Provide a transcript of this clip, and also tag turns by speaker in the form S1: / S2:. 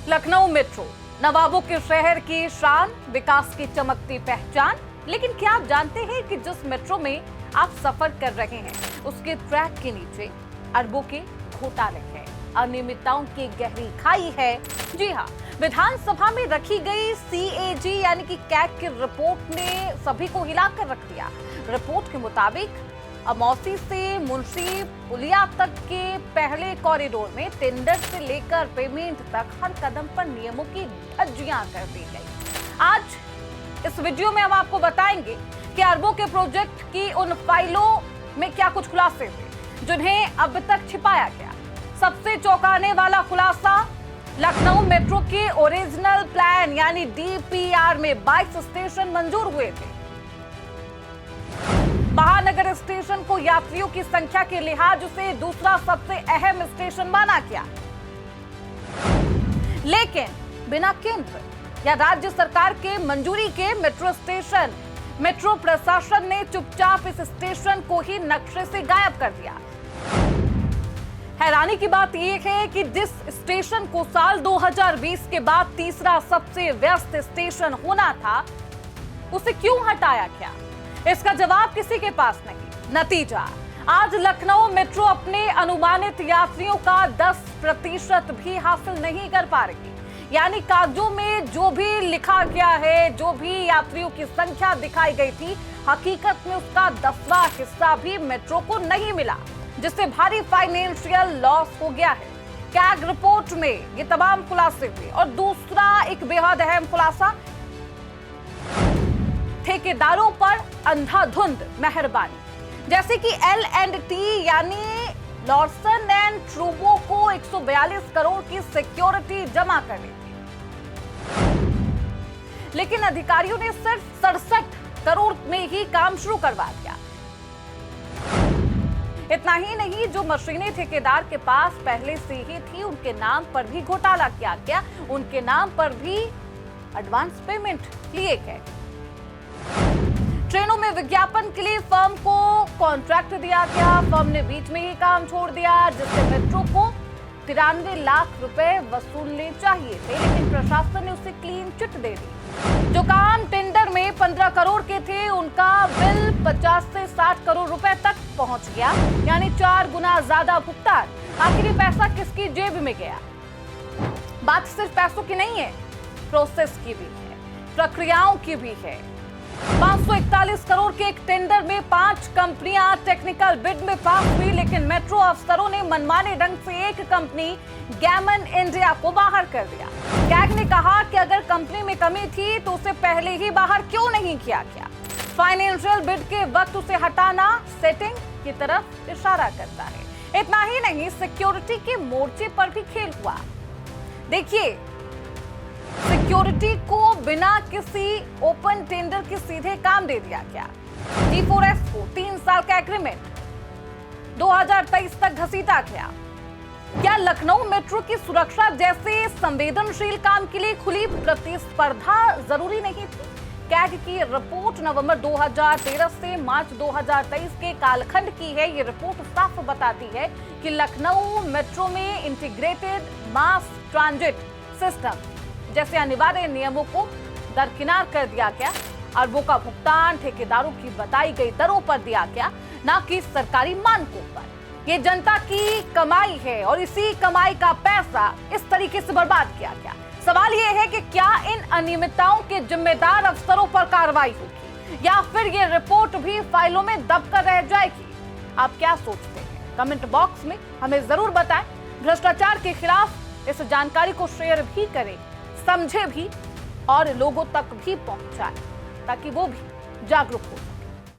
S1: Lucknow metro नवाबों के शहर की शान, विकास की चमकती पहचान। लेकिन क्या आप जानते हैं कि जिस मेट्रो में आप सफर कर रहे हैं उसके ट्रैक के नीचे अरबों के घोटाले हैं, अनियमितताओं की गहरी खाई है। जी हाँ, विधानसभा में रखी गई CAG यानी कि कैग की रिपोर्ट ने सभी को हिलाकर रख दिया। रिपोर्ट के मुताबिक अमौसी से मुंशी पुलिया तक के पहले कॉरिडोर में टेंडर से लेकर पेमेंट तक हर कदम पर नियमों की धज्जियां कर दी गई। आज इस वीडियो में हम आपको बताएंगे कि अरबों के प्रोजेक्ट की उन फाइलों में क्या कुछ खुलासे थे जिन्हें अब तक छिपाया गया। सबसे चौंकाने वाला खुलासा, लखनऊ मेट्रो के ओरिजिनल प्लान यानी DPR में 22 स्टेशन मंजूर हुए थे। महानगर स्टेशन को यात्रियों की संख्या के लिहाज से दूसरा सबसे अहम स्टेशन माना गया, लेकिन बिना केंद्र या राज्य सरकार के मंजूरी के मेट्रो प्रशासन ने चुपचाप इस स्टेशन को ही नक्शे से गायब कर दिया। हैरानी की बात यह है कि जिस स्टेशन को साल 2020 के बाद तीसरा सबसे व्यस्त स्टेशन होना था, उसे क्यों हटाया गया? इसका जवाब किसी के पास नहीं। नतीजा, आज लखनऊ मेट्रो अपने अनुमानित यात्रियों का 10% भी हासिल नहीं कर पा रही। यानी कागजों में जो भी लिखा गया है, जो भी यात्रियों की संख्या दिखाई गई थी, हकीकत में उसका 10वां हिस्सा भी मेट्रो को नहीं मिला, जिससे भारी फाइनेंशियल लॉस हो गया है। कैग रिपोर्ट में ये तमाम खुलासे हुए। और दूसरा एक बेहद अहम खुलासा, ठेकेदारों पर अंधाधुंध मेहरबानी। जैसे कि L&T यानी लॉर्सन एंड ट्रूबो को 142 करोड़ की सिक्योरिटी जमा करनी थी, लेकिन अधिकारियों ने सिर्फ 67 करोड़ में ही काम शुरू करवा दिया। इतना ही नहीं, जो मशीनें ठेकेदार के पास पहले से ही थी उनके नाम पर भी घोटाला किया गया, उनके नाम पर भी एडवांस पेमेंट लिए गए। ट्रेनों में विज्ञापन के लिए फर्म को कॉन्ट्रैक्ट दिया गया, फर्म ने बीच में ही काम छोड़ दिया, जिससे मेट्रो को 93 लाख रुपए वसूलने चाहिए थे, लेकिन प्रशासन ने उसे क्लीन चिट दे दी। जो काम टेंडर में 15 करोड़ के थे, उनका बिल 50 से 60 करोड़ रुपए तक पहुंच गया, यानी 4 गुना ज्यादा भुगतान। आखिर पैसा किसकी जेब में गया? बात सिर्फ पैसों की नहीं है, प्रोसेस की भी है, प्रक्रियाओं की भी है। 541 करोड़ के एक टेंडर में 5 कंपनियां टेक्निकल बिड में पास हुई, लेकिन मेट्रो अफसरों ने मनमाने ढंग से एक कंपनी गैमन इंडिया को बाहर कर दिया। कैग ने कहा कि अगर कंपनी में कमी थी तो उसे पहले ही बाहर क्यों नहीं किया गया? फाइनेंशियल बिड के वक्त उसे हटाना सेटिंग की तरफ इशारा करता है। इतना ही नहीं, सिक्योरिटी के मोर्चे पर भी खेल हुआ। देखिए, सिक्योरिटी को बिना किसी ओपन टेंडर के सीधे काम दे दिया गया। T4S को 3 साल का एग्रीमेंट 2023 तक घसीटा गया। क्या लखनऊ मेट्रो की सुरक्षा जैसे संवेदनशील काम के लिए खुली प्रतिस्पर्धा जरूरी नहीं थी? कैग की रिपोर्ट नवंबर 2013 से मार्च 2023 के कालखंड की है। ये रिपोर्ट साफ बताती है कि लखनऊ मेट्रो में इंटीग्रेटेड मास ट्रांजिट सिस्टम जैसे अनिवार्य नियमों को दरकिनार कर दिया गया। अरबों का भुगतान ठेकेदारों की बताई गई दरों पर दिया गया, न कि सरकारी मानकों पर। ये जनता की कमाई है और इसी कमाई का पैसा इस तरीके से बर्बाद किया गया। सवाल ये है कि क्या इन अनियमितताओं के जिम्मेदार अफसरों पर कार्रवाई होगी या फिर ये रिपोर्ट भी फाइलों में दबकर रह जाएगी? आप क्या सोचते हैं? कमेंट बॉक्स में हमें जरूर बताएं। भ्रष्टाचार के खिलाफ इस जानकारी को शेयर भी करें, समझे भी और लोगों तक भी पहुंचाएं, ताकि वो भी जागरूक हो।